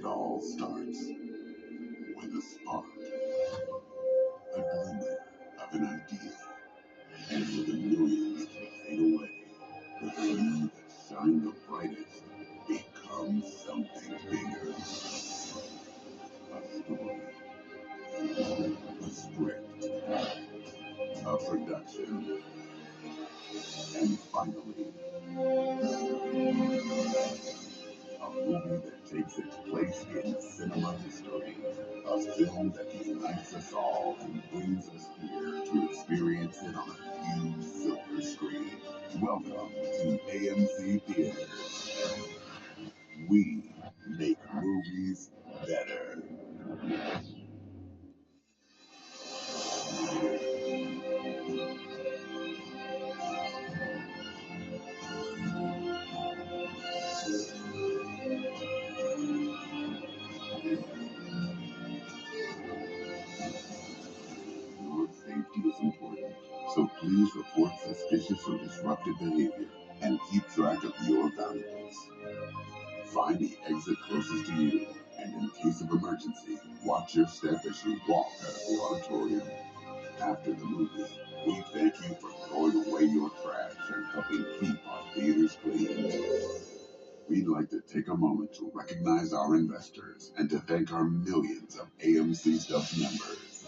It all starts with a spark, a glimmer of an idea, and for the millions that fade away, the few that shine the brightest become something bigger. A story, a script, a production, and finally, a movie that takes its place in cinema history. A film that unites us all and brings us here to experience it on a huge silver screen. Welcome to AMC Theaters. We make movies better. Your safety is important, so please report suspicious or disruptive behavior and keep track of your valuables. Find the exit closest to you, and in case of emergency, watch your step as you walk out of the auditorium. After the movie, we thank you for throwing away your trash and helping keep our theaters clean. We'd like to take a moment to recognize our investors and to thank our millions of AMC Stubs members.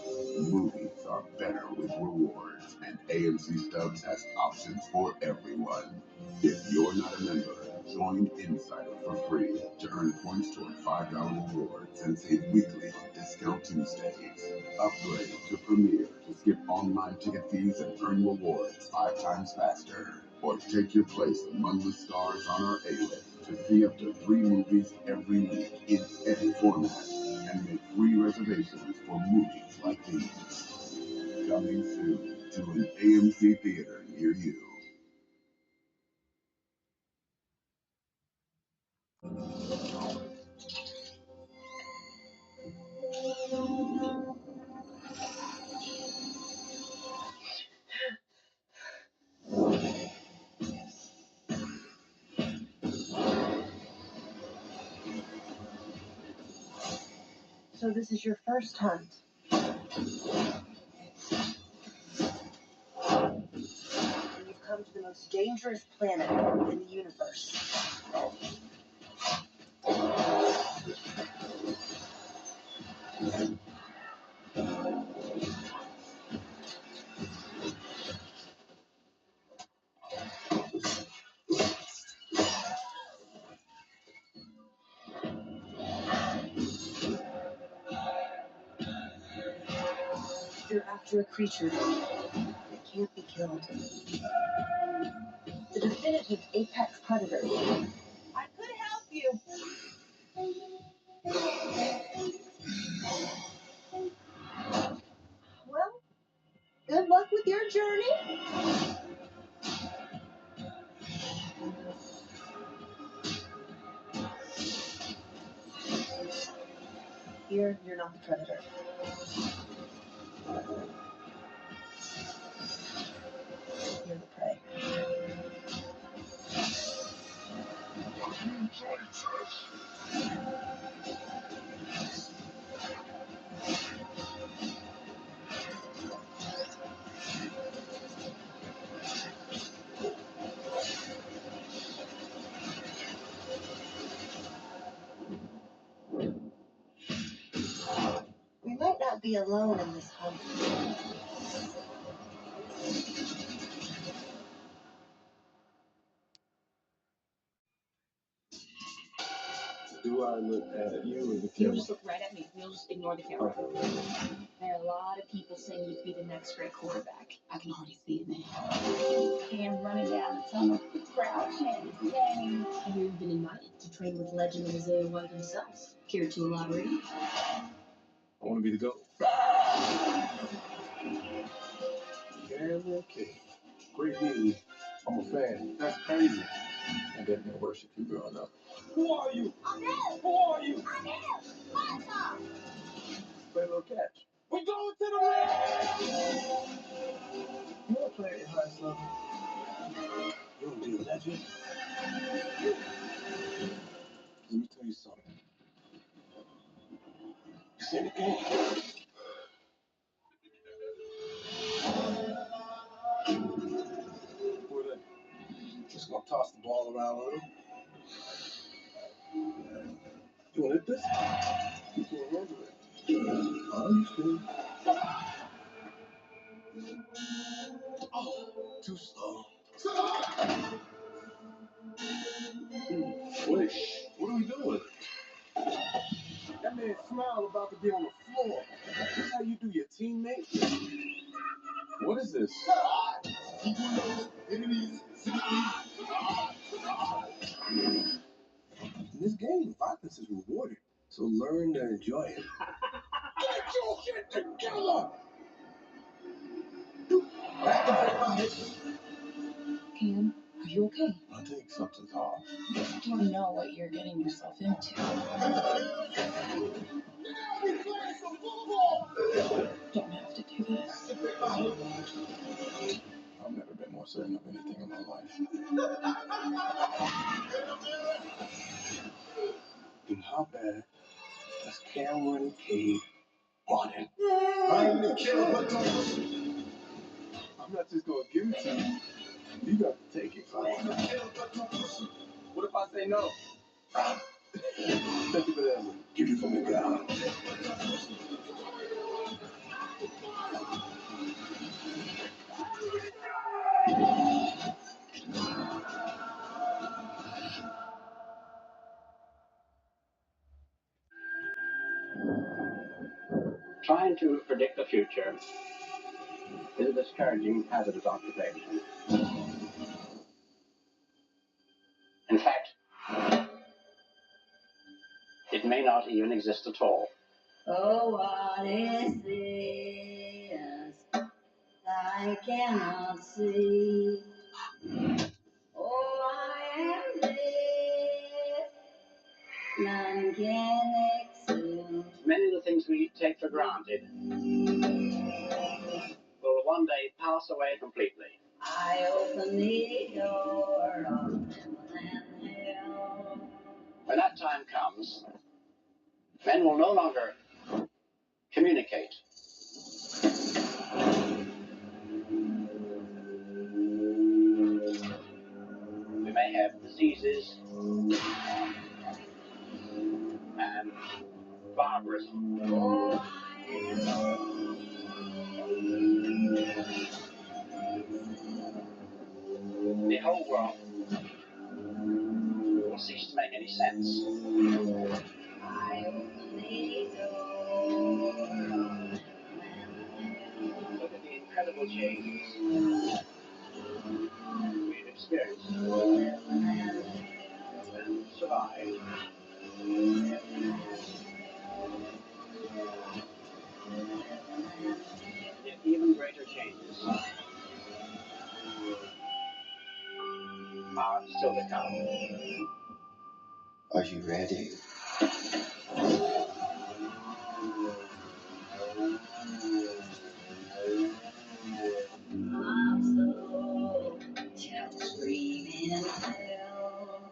Movies are better with rewards, and AMC Stubs has options for everyone. If you're not a member, join Insider for free to earn points toward $5 rewards and save weekly on Discount Tuesdays. Upgrade to Premiere to skip online ticket fees and earn rewards 5 times faster. Or take your place among the stars on our A-list to see up to 3 movies every week in any format and make free reservations for movies like these. Coming soon to an AMC theater near you. So this is your first hunt. And you've come to the most dangerous planet in the universe. You're after a creature that can't be killed. The definitive apex predator. I could help you. Well, good luck with your journey. Here, you're not the predator. You're the prey. We might not be alone in this hunt. Do I look at you or the You'll camera? just look right at me. You'll just ignore the camera. There are a lot of people saying you could be the next great quarterback. I can already see it now. And running down the tunnel, crowd chanting his name. Have you even been invited to train with legend Isaiah White himself? Care to elaborate? I want to be the GOAT. Okay. Great news. I'm a fan. That's crazy. I definitely worship you growing up. Who are you? I'm Nell. Who are you? I'm Nell. Five-star. Play a little catch. We're going to the ring! You want to play at your highest level? You want to be a legend? Let me tell you something. Just gonna toss the ball around a little. You wanna hit this? You can't handle it. I understand. Oh, too slow. Wait, what are we doing? That man Smile about to be on the floor. This how you do your teammate? What is this? In this game, violence is rewarded. So learn to enjoy it. Get your shit together! Cam, are you okay? I think something's off. You don't know what you're getting yourself into. Don't have to do this. I've never been more certain of anything in my life. And how bad does Cameron and Cade want it? I'm the killer, but I'm not just gonna give it to you. You got to take it. What if I say no? Take it for that one. Give it from the ground. Trying to predict the future is a discouraging, hazardous occupation. In fact, it may not even exist at all. Oh, what is this? I cannot see. Oh, I am this. None can excel. Many of the things we take for granted will one day pass away completely. I open the door of heaven and hell. When that time comes, men will no longer communicate. We may have diseases and barbarism. Oh, The whole world will cease to make any sense. I open the door of heaven and hell. Look at the incredible changes we've experienced and survived. Yet even greater changes are still to come. Are you ready? My soul shall scream in hell.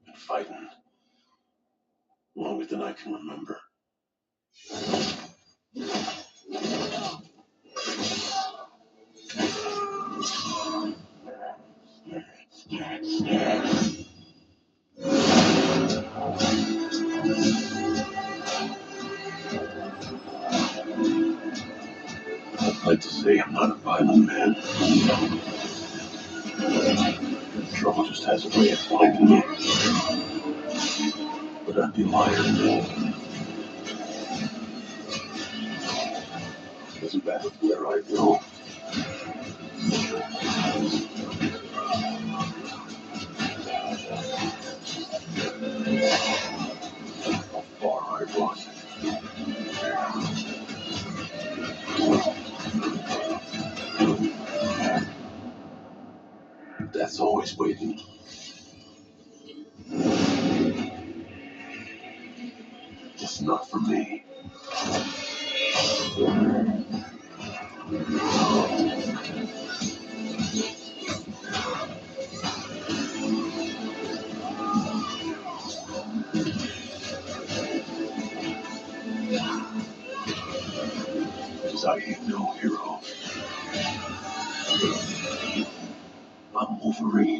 Been fighting longer than I can remember. I'd like to say I'm not a violent man. Trouble just has a way of finding me. But I'd be lying. Doesn't matter where I go. How far I run. That's always waiting. Just not for me. ain't no hero. I'm Wolverine.